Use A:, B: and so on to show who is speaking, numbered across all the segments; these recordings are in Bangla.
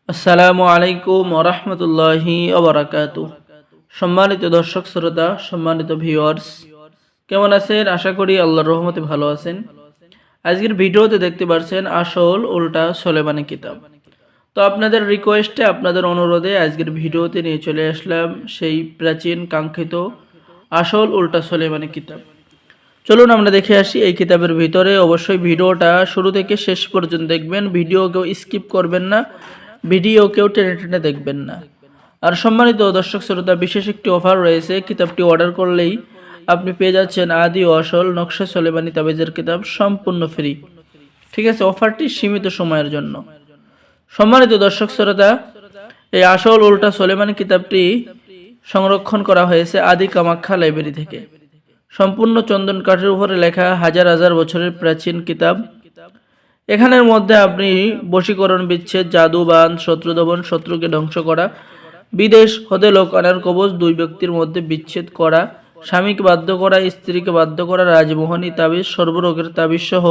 A: আসসালামু আলাইকুম ওরহমতুল্লাহি ওবরাকাতুহ। সম্মানিত দর্শক শ্রোতা, সম্মানিত ভিউয়ার্স, কেমন আছেন? আশা করি আল্লাহর রহমতে ভালো আছেন। আজকের ভিডিওতে দেখতে পাচ্ছেন আসল উল্টা সোলেমানি কিতাব। তো আপনাদের রিকোয়েস্টে, আপনাদের অনুরোধে আজকের ভিডিওতে নিয়ে চলে আসলাম সেই প্রাচীন কাঙ্ক্ষিত আসল উল্টা সোলেমানি কিতাব। চলুন আমরা দেখে আসি এই কিতাবের ভিতরে। অবশ্যই ভিডিওটা শুরু থেকে শেষ পর্যন্ত দেখবেন, ভিডিও কেউ স্কিপ করবেন না, ভিডিও কেউ টেনে টেনে দেখবেন না। আর সম্মানিত দর্শক শ্রোতা, বিশেষ একটি অফার রয়েছে। কিতাবটি অর্ডার করলেই আপনি পেয়ে যাচ্ছেন আদি ও আসল নকশা সোলেমানি তাবিজের কিতাব সম্পূর্ণ ফ্রি। ঠিক আছে, অফারটি সীমিত সময়ের জন্য। সম্মানিত দর্শক শ্রোতা, এই আসল উল্টা সোলেমানি কিতাবটি সংরক্ষণ করা হয়েছে আদি কামাখ্যা লাইব্রেরি থেকে। সম্পূর্ণ চন্দন কাঠের উপরে লেখা, হাজার হাজার বছরের প্রাচীন কিতাব। এখানের মধ্যে আপনি বশীকরণ, বিচ্ছেদ, জাদুবান, শত্রুদমন, শত্রুকে ধ্বংস করা, বিদেশ হতে লোক আনার কবচ, দুই ব্যক্তির মধ্যে বিচ্ছেদ করা, স্বামীকে বাধ্য করা, স্ত্রীকে বাধ্য করা, রাজমোহনী তাবিজ, সর্বরোগের তাবিজ সহ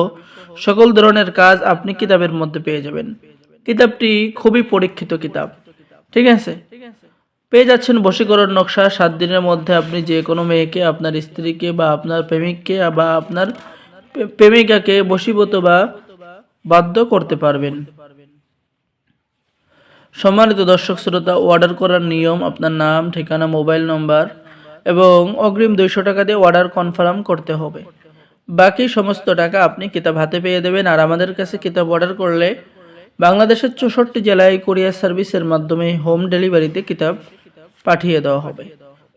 A: সকল ধরনের কাজ আপনি কিতাবের মধ্যে পেয়ে যাবেন। কিতাবটি খুবই পরীক্ষিত কিতাব। ঠিক আছে, পেয়ে যাচ্ছেন বশীকরণ নকশা। 7 দিনের মধ্যে আপনি যে কোনো মেয়েকে, আপনার স্ত্রীকে বা আপনার প্রেমিককে বা আপনার প্রেমিকাকে বশীভূত বা বাধ্য করতে পারবেন। সম্মানিত দর্শক শ্রোতা, অর্ডার করার নিয়ম: আপনার নাম, ঠিকানা, মোবাইল নম্বর এবং অগ্রিম 200 টাকা দিয়ে অর্ডার কনফার্ম করতে হবে। বাকি সমস্ত টাকা আপনি কিতাব হাতে পেয়ে দেবেন। আর আমাদের কাছে কিতাব অর্ডার করলে বাংলাদেশের 64 জেলায় কুরিয়ার সার্ভিসের মাধ্যমে হোম ডেলিভারিতে কিতাব পাঠিয়ে দেওয়া হবে।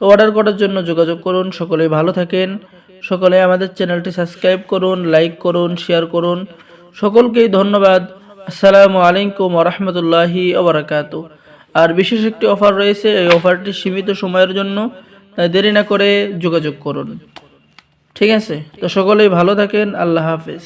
A: তো অর্ডার করার জন্য যোগাযোগ করুন। সকলে ভালো থাকেন। সকলে আমাদের চ্যানেলটি সাবস্ক্রাইব করুন, লাইক করুন, শেয়ার করুন। সকলকেই ধন্যবাদ। আসসালামু আলাইকুম ওরহমতুল্লাহি ওবরাকাতুহ। আর বিশেষ একটি অফার রয়েছে, এই অফারটি সীমিত সময়ের জন্য, তাই দেরি না করে যোগাযোগ করুন। ঠিক আছে, তো সকলেই ভালো থাকেন। আল্লাহ হাফেজ।